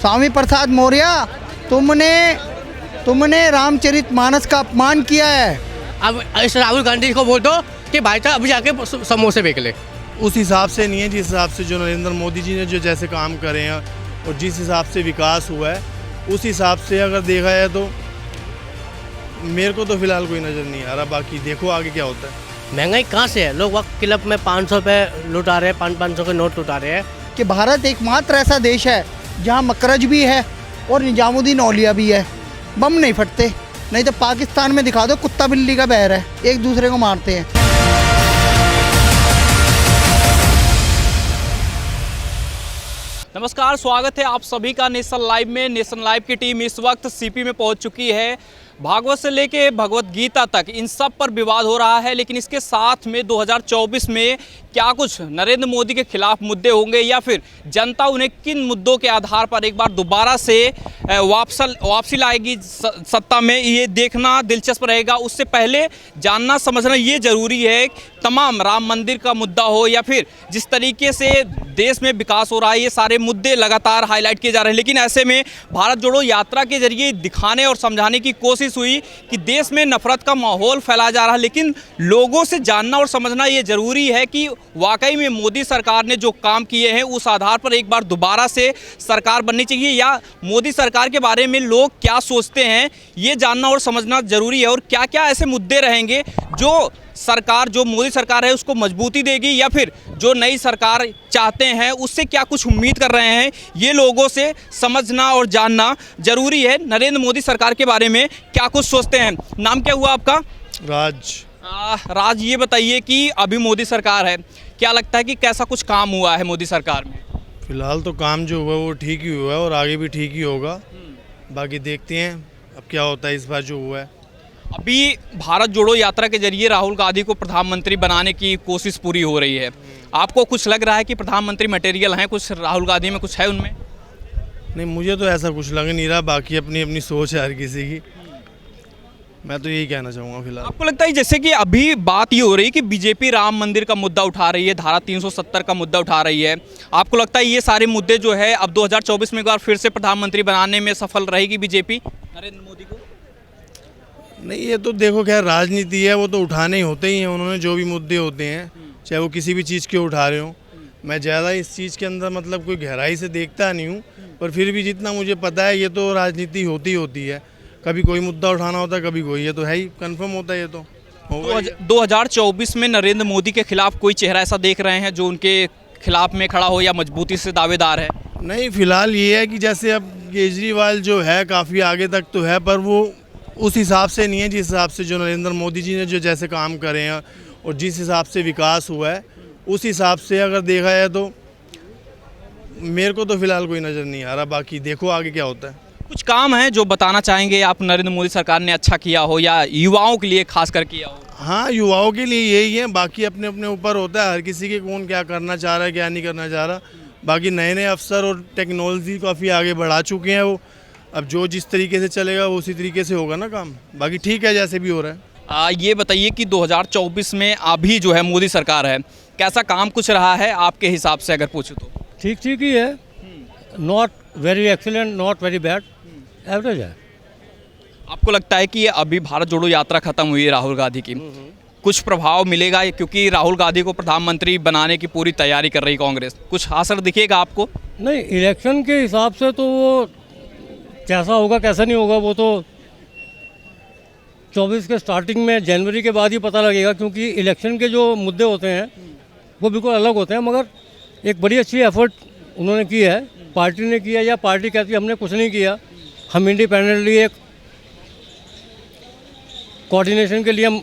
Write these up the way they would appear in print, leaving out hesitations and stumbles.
स्वामी प्रसाद मौर्य, तुमने रामचरितमानस का अपमान किया है। अब इस राहुल गांधी को बोल दो कि भाई साहब अभी जाके समोसे बेच ले। उस हिसाब से नहीं है जिस हिसाब से जो नरेंद्र मोदी जी ने जो जैसे काम करे हैं और जिस हिसाब से विकास हुआ है, उस हिसाब से अगर देखा जाए तो मेरे को तो फिलहाल कोई नज़र नहीं आ रहा। बाकी देखो आगे क्या होता है। महंगाई कहाँ से है? लोग वक्त क्लब में 500 रुपये लुटा रहे हैं, 500 के नोट लुटा रहे हैं। कि भारत एकमात्र ऐसा देश है जहाँ मकरज भी है और निजामुद्दीन औलिया भी है। बम नहीं फटते, नहीं तो पाकिस्तान में दिखा दो कुत्ता बिल्ली का बैर है, एक दूसरे को मारते हैं। नमस्कार, स्वागत है आप सभी का नेशन लाइव में। नेशन लाइव की टीम इस वक्त सीपी में पहुंच चुकी है। भागवत से लेके भगवत गीता तक इन सब पर विवाद हो रहा है, लेकिन इसके साथ में 2024 में क्या कुछ नरेंद्र मोदी के खिलाफ मुद्दे होंगे या फिर जनता उन्हें किन मुद्दों के आधार पर एक बार दोबारा से वापसी लाएगी सत्ता में, ये देखना दिलचस्प रहेगा। उससे पहले जानना समझना ये ज़रूरी है, तमाम राम मंदिर का मुद्दा हो या फिर जिस तरीके से देश में विकास हो रहा है, ये सारे मुद्दे लगातार हाईलाइट किए जा रहे हैं। लेकिन ऐसे में भारत जोड़ो यात्रा के जरिए दिखाने और समझाने की कोशिश हुई कि देश में नफरत का माहौल फैलाया जा रहा है, लेकिन लोगों से जानना और समझना ये ज़रूरी है कि वाकई में मोदी सरकार ने जो काम किए हैं उस आधार पर एक बार दोबारा से सरकार बननी चाहिए या मोदी सरकार के बारे में लोग क्या सोचते हैं, ये जानना और समझना ज़रूरी है। और क्या क्या ऐसे मुद्दे रहेंगे जो सरकार, जो मोदी सरकार है उसको मजबूती देगी या फिर जो नई सरकार चाहते हैं उससे क्या कुछ उम्मीद कर रहे हैं, ये लोगों से समझना और जानना ज़रूरी है। नरेंद्र मोदी सरकार के बारे में क्या कुछ सोचते हैं। नाम क्या हुआ आपका? राज, ये बताइए कि अभी मोदी सरकार है, क्या लगता है कि कैसा कुछ काम हुआ है मोदी सरकार में? फिलहाल तो काम जो हुआ वो ठीक ही हुआ है और आगे भी ठीक ही होगा। बाकी देखते हैं अब क्या होता है इस बार जो हुआ है। अभी भारत जोड़ो यात्रा के जरिए राहुल गांधी को प्रधानमंत्री बनाने की कोशिश पूरी हो रही है। आपको कुछ लग रहा है कि प्रधानमंत्री मटेरियल हैं कुछ राहुल गांधी में, कुछ है उनमें? नहीं, मुझे तो ऐसा कुछ लग नहीं रहा। बाकी अपनी अपनी सोच है हर किसी की। मैं तो यही कहना चाहूँगा फिलहाल। आपको लगता है जैसे कि अभी बात ये हो रही है कि बीजेपी राम मंदिर का मुद्दा उठा रही है, धारा 370 का मुद्दा उठा रही है, आपको लगता है ये सारे मुद्दे जो है अब 2024 में एक बार फिर से प्रधानमंत्री बनाने में सफल रहेगी बीजेपी नरेंद्र मोदी को? नहीं, ये तो देखो खैर राजनीति है, वो तो उठाने ही होते ही हैं। उन्होंने जो भी मुद्दे होते हैं, चाहे वो किसी भी चीज़ के उठा रहे हो। मैं ज़्यादा इस चीज़ के अंदर मतलब कोई गहराई से देखता नहीं हूँ, पर फिर भी जितना मुझे पता है ये तो राजनीति होती है। कभी कोई मुद्दा उठाना होता है, कभी कोई, ये तो है ही, कंफर्म होता है ये तो। 2024 में नरेंद्र मोदी के खिलाफ कोई चेहरा ऐसा देख रहे हैं जो उनके खिलाफ में खड़ा हो या मजबूती से दावेदार है? नहीं, फिलहाल ये है कि जैसे अब केजरीवाल जो है काफ़ी आगे तक तो है, पर वो उस हिसाब से नहीं है जिस हिसाब से जो नरेंद्र मोदी जी ने जो जैसे काम करे हैं और जिस हिसाब से विकास हुआ है, उस हिसाब से अगर देखा जाए तो मेरे को तो फिलहाल कोई नज़र नहीं आ रहा। बाकी देखो आगे क्या होता है। कुछ काम है जो बताना चाहेंगे आप नरेंद्र मोदी सरकार ने अच्छा किया हो या युवाओं के लिए खास कर किया हो? हाँ, युवाओं के लिए यही है। बाकी अपने अपने ऊपर होता है हर किसी के, कौन क्या करना चाह रहा है क्या नहीं करना चाह रहा। बाकी नए नए अफसर और टेक्नोलॉजी काफ़ी आगे बढ़ा चुके हैं वो। अब जो जिस तरीके से चलेगा वो उसी तरीके से होगा ना काम। बाकी ठीक है जैसे भी हो रहा है। ये बताइए कि 2024 में अभी जो है मोदी सरकार है, कैसा काम कुछ रहा है आपके हिसाब से अगर पूछूं तो? ठीक ठीक ही है, not very excellent, not very bad, average है। आपको लगता है कि ये अभी भारत जोड़ो यात्रा खत्म हुई है राहुल गांधी की, कुछ प्रभाव मिलेगा? क्योंकि राहुल गांधी को प्रधानमंत्री बनाने की पूरी तैयारी कर रही कांग्रेस, कुछ असर दिखेगा आपको? नहीं, इलेक्शन के हिसाब से तो वो कैसा होगा कैसा नहीं होगा वो तो 24 के स्टार्टिंग में, जनवरी के बाद ही पता लगेगा। क्योंकि इलेक्शन के जो मुद्दे होते हैं वो बिल्कुल अलग होते हैं। मगर एक बड़ी अच्छी एफर्ट उन्होंने की है, पार्टी ने किया, या पार्टी कहती है हमने कुछ नहीं किया, हम इंडिपेंडेंटली एक कोऑर्डिनेशन के लिए हम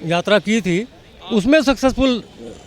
यात्रा की थी, उसमें सक्सेसफुल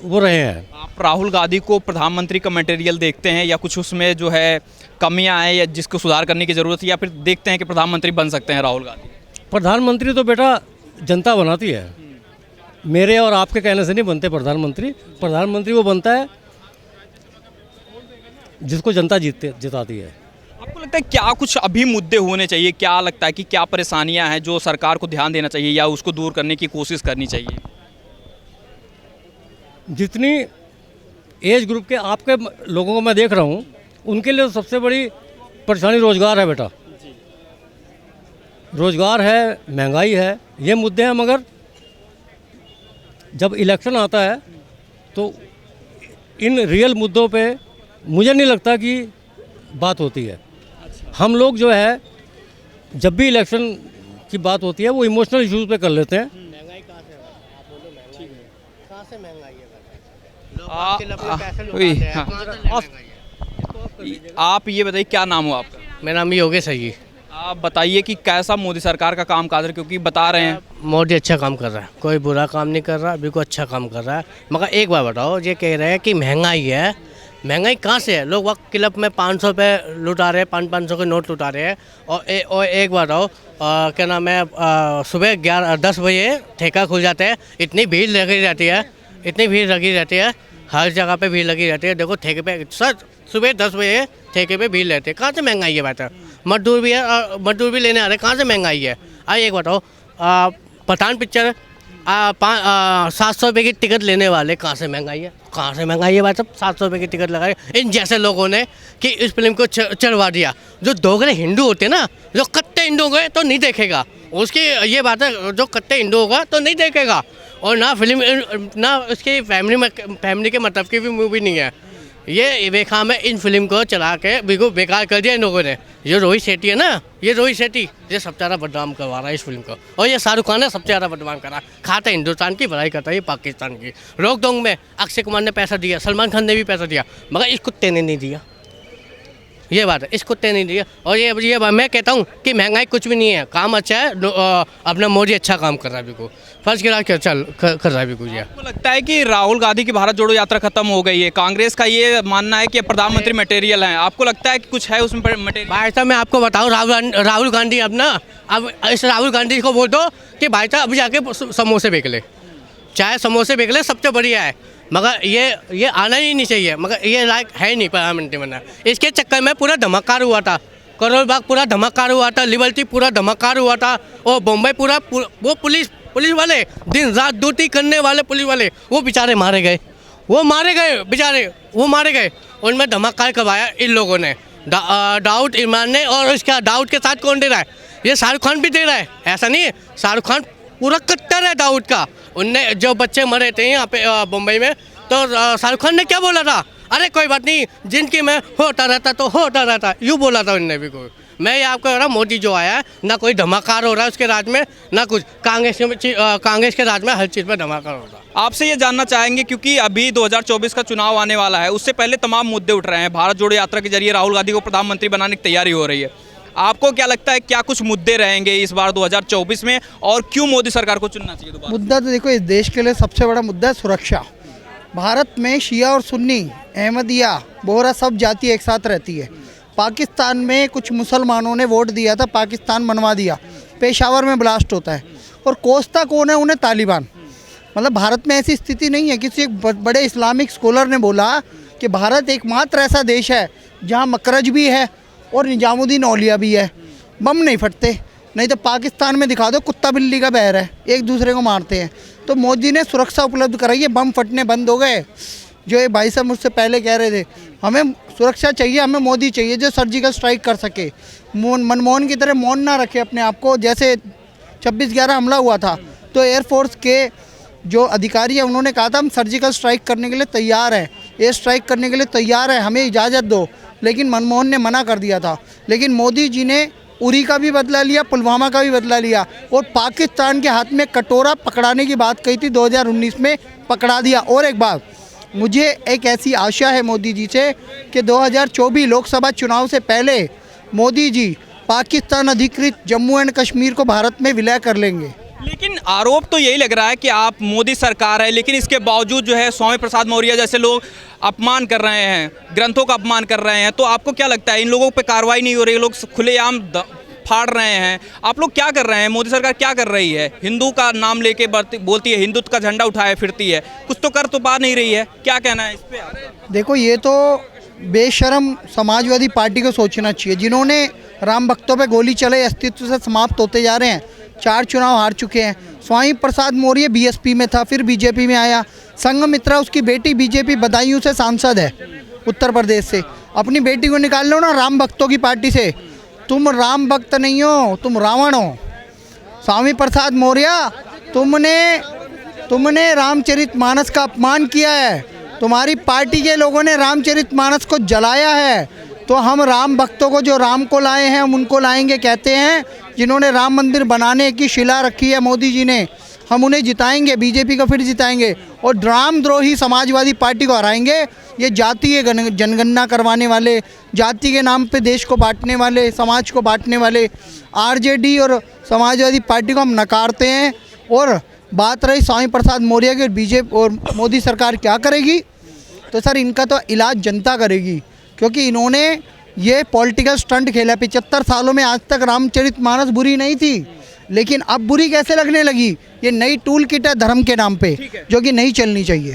वो रहे हैं। आप राहुल गांधी को प्रधानमंत्री का मटेरियल देखते हैं या कुछ उसमें जो है कमियां हैं या जिसको सुधार करने की ज़रूरत है, या फिर देखते हैं कि प्रधानमंत्री बन सकते हैं राहुल गांधी? प्रधानमंत्री तो बेटा जनता बनाती है, मेरे और आपके कहने से नहीं बनते प्रधानमंत्री। प्रधानमंत्री वो बनता है जिसको जनता जिताती है। आपको लगता है क्या कुछ अभी मुद्दे होने चाहिए, क्या लगता है कि क्या परेशानियां हैं जो सरकार को ध्यान देना चाहिए या उसको दूर करने की कोशिश करनी चाहिए? जितनी एज ग्रुप के आपके लोगों को मैं देख रहा हूँ उनके लिए सबसे बड़ी परेशानी रोज़गार है बेटा, रोज़गार है, महंगाई है, ये मुद्दे हैं। मगर जब इलेक्शन आता है तो इन रियल मुद्दों पे मुझे नहीं लगता कि बात होती है। हम लोग जो है जब भी इलेक्शन की बात होती है वो इमोशनल इश्यूज पे कर लेते हैं। महंगाई कहाँ से है? आप बोलो महंगाई कहाँ से महंगाई है? लोग आ- क्लब में पैसे वही, लुटाते हैं, हाँ। कहाँ से महंगाई है? आप ये बताइए क्या नाम हो आपका? मेरा नाम योगेश है जी। आप बताइए कि कैसा मोदी सरकार का काम काज है, क्योंकि बता रहे हैं मोदी अच्छा काम कर रहा है, कोई बुरा काम नहीं कर रहा, बिल्कुल अच्छा काम कर रहा है। मगर एक बार बताओ, ये कह रहे हैं कि महंगाई है, महंगाई कहाँ से है? लोग वक्त क्लब में 500 रुपये लुटा रहे हैं, 500 के नोट लुटा रहे हैं। और एक बार बताओ, क्या नाम है, सुबह 10 बजे ठेका खुल जाता है, इतनी भीड़ लगी रहती है, इतनी भीड़ लगी रहती है, हर जगह पे भीड़ लगी रहती है। देखो ठेके पे सर सुबह 10 बजे ठेके पे भीड़ रहती है, कहाँ से महंगाई है बात है? मजदूर भी है, मजदूर भी लेने आ रहे हैं, कहाँ से महंगाई है? आइए एक बताओ, पठान पिक्चर 700 रुपये की टिकट लेने वाले, कहाँ से महंगाई है? कहाँ से महंगाई है भाई साहब? 700 रुपये की टिकट लगाए इन जैसे लोगों ने कि इस फिल्म को चढ़वा दिया। जो दोगले हिंदू होते हैं ना, जो कट्टे हिंदू हो गए तो नहीं देखेगा, उसकी ये बात है, जो कट्टे हिंदू होगा तो नहीं देखेगा। और ना फिल्म ना उसकी फैमिली के मतलब की भी मूवी नहीं है। ये बेखाम है, इन फिल्म को चला के बिल्कुल बेकार कर दिया इन लोगों ने। ये रोहित शेट्टी है ना, ये रोहित शेट्टी ये सबसे ज़्यादा बदनाम करवा रहा है इस फिल्म को, और ये शाहरुख खान है सबसे ज़्यादा बदनाम करा। खाता है हिंदुस्तान की, भलाई करता है ये पाकिस्तान की। रोक डोंग में अक्षय कुमार ने पैसा दिया, सलमान खान ने भी पैसा दिया, मगर इस कुत्ते ने नहीं दिया। ये बात है, इस कुत्ते ने दिया। और ये मैं कहता हूँ कि महंगाई कुछ भी नहीं है, काम अच्छा है, अपना मोदी अच्छा काम कर रहा है, बिल्कुल फर्स्ट क्लास कर रहा है बिल्कुल। ये आपको लगता है कि राहुल गांधी की भारत जोड़ो यात्रा खत्म हो गई है? कांग्रेस का ये मानना है कि प्रधानमंत्री मटेरियल हैं, आपको लगता है कि कुछ है उसमें मटेरियल? भाई साहब मैं आपको बताऊँ, राहुल गांधी अब इस राहुल गांधी को बोल दो कि भाई साहब अभी जाके समोसे बेच ले, चाहे समोसे बेच ले, सबसे बढ़िया है। मगर ये आना ही नहीं चाहिए, मगर ये लायक है नहीं प्रधानमंत्री बनना। इसके चक्कर में पूरा धमाकार हुआ था, करोल बाग पूरा धमाकार हुआ था, लिबर्टी पूरा धमाकार हुआ था, और बम्बई पूरा वो पुलिस वाले दिन रात ड्यूटी करने वाले पुलिस वाले वो बेचारे मारे गए, वो मारे गए। उनमें धमाकार करवाया इन लोगों ने, दाऊद इमरान ने। और उसका दाऊद के साथ कौन दे रहा है? ये शाहरुख खान भी दे रहा है, ऐसा नहीं है। शाहरुख खान पूरा कट्टर है दाऊद का। उनने जो बच्चे मरे थे यहाँ पे बम्बई में, तो शाहरुख खान ने क्या बोला था? अरे कोई बात नहीं, जिनकी में होता रहता तो होता रहता, यूँ बोला था उनने भी। कोई मैं ये आपको कह रहा हूँ, मोदी जो आया है ना कोई धमाकार हो रहा है उसके राज में, ना कुछ। कांग्रेस के राज में हर चीज़ में धमाकार हो रहा है। आपसे ये जानना चाहेंगे, क्योंकि अभी 2024 का चुनाव आने वाला है, उससे पहले तमाम मुद्दे उठ रहे हैं। भारत जोड़ो यात्रा के जरिए राहुल गांधी को प्रधानमंत्री बनाने की तैयारी हो रही है। आपको क्या लगता है, क्या कुछ मुद्दे रहेंगे इस बार 2024 में, और क्यों मोदी सरकार को चुनना चाहिए दोबारा? मुद्दा तो देखो, इस देश के लिए सबसे बड़ा मुद्दा है सुरक्षा। भारत में शिया और सुन्नी, अहमदिया, बोहरा सब जाति एक साथ रहती है। पाकिस्तान में कुछ मुसलमानों ने वोट दिया था, पाकिस्तान बनवा दिया, पेशावर में ब्लास्ट होता है, और कोसता कौन है? उन्हें तालिबान। मतलब भारत में ऐसी स्थिति नहीं है। किसी एक बड़े इस्लामिक स्कॉलर ने बोला कि भारत एकमात्र ऐसा देश है जहाँ मकरज भी है और निजामुद्दीन औलिया भी है, बम नहीं फटते। नहीं तो पाकिस्तान में दिखा दो, कुत्ता बिल्ली का बैर है, एक दूसरे को मारते हैं। तो मोदी ने सुरक्षा उपलब्ध कराई है, बम फटने बंद हो गए। जो ये भाई साहब मुझसे पहले कह रहे थे, हमें सुरक्षा चाहिए, हमें मोदी चाहिए जो सर्जिकल स्ट्राइक कर सके, मनमोहन की तरह मौन ना रखे अपने आप को। जैसे 26/11 हमला हुआ था तो एयरफोर्स के जो अधिकारी हैं उन्होंने कहा था हम सर्जिकल स्ट्राइक करने के लिए तैयार हैं, एयर स्ट्राइक करने के लिए तैयार है, हमें इजाज़त दो। लेकिन मनमोहन ने मना कर दिया था। लेकिन मोदी जी ने उरी का भी बदला लिया, पुलवामा का भी बदला लिया, और पाकिस्तान के हाथ में कटोरा पकड़ाने की बात कही थी, 2019 में पकड़ा दिया। और एक बात, मुझे एक ऐसी आशा है मोदी जी से कि 2024 लोकसभा चुनाव से पहले मोदी जी पाकिस्तान अधिकृत जम्मू एंड कश्मीर को भारत में विलय कर लेंगे। लेकिन आरोप तो यही लग रहा है कि आप मोदी सरकार है, लेकिन इसके बावजूद जो है स्वामी प्रसाद मौर्य जैसे लोग अपमान कर रहे हैं, ग्रंथों का अपमान कर रहे हैं। तो आपको क्या लगता है, इन लोगों पे कार्रवाई नहीं हो रही, लोग खुलेआम फाड़ रहे हैं, आप लोग क्या कर रहे हैं? मोदी सरकार क्या कर रही है? हिंदू का नाम लेके बोलती है, हिंदुत्व का झंडा उठाए फिरती है, कुछ तो कर तो पा नहीं रही है, क्या कहना है इस पे? देखो, ये तो बेशरम समाजवादी पार्टी को सोचना चाहिए, जिन्होंने राम भक्तों पे गोली चले अस्तित्व से समाप्त होते जा रहे हैं। 4 चुनाव हार चुके हैं। स्वामी प्रसाद मौर्य बीएसपी में था, फिर बीजेपी में आया। संघमित्रा उसकी बेटी बीजेपी बदायूं से सांसद है उत्तर प्रदेश से। अपनी बेटी को निकाल लो ना राम भक्तों की पार्टी से। तुम राम भक्त नहीं हो, तुम रावण हो। स्वामी प्रसाद मौर्य, तुमने रामचरितमानस का अपमान किया है। तुम्हारी पार्टी के लोगों ने रामचरितमानस को जलाया है। तो हम राम भक्तों को, जो राम को लाए हैं, हम उनको लाएंगे कहते हैं, जिन्होंने राम मंदिर बनाने की शिला रखी है मोदी जी ने। हम उन्हें जिताएंगे, बीजेपी को फिर जिताएंगे और रामद्रोही समाजवादी पार्टी को हराएंगे। ये जातीय जनगणना करवाने वाले, जाति के नाम पे देश को बांटने वाले, समाज को बांटने वाले आरजेडी और समाजवादी पार्टी को हम नकारते हैं। और बात रही स्वामी प्रसाद मौर्य की, बीजेपी और मोदी सरकार क्या करेगी, तो सर इनका तो इलाज जनता करेगी, क्योंकि इन्होंने ये पॉलिटिकल स्टंट खेला। 75 सालों में आज तक रामचरितमानस बुरी नहीं थी, लेकिन अब बुरी कैसे लगने लगी। ये नई टूल किट है धर्म के नाम पे, जो कि नहीं चलनी चाहिए।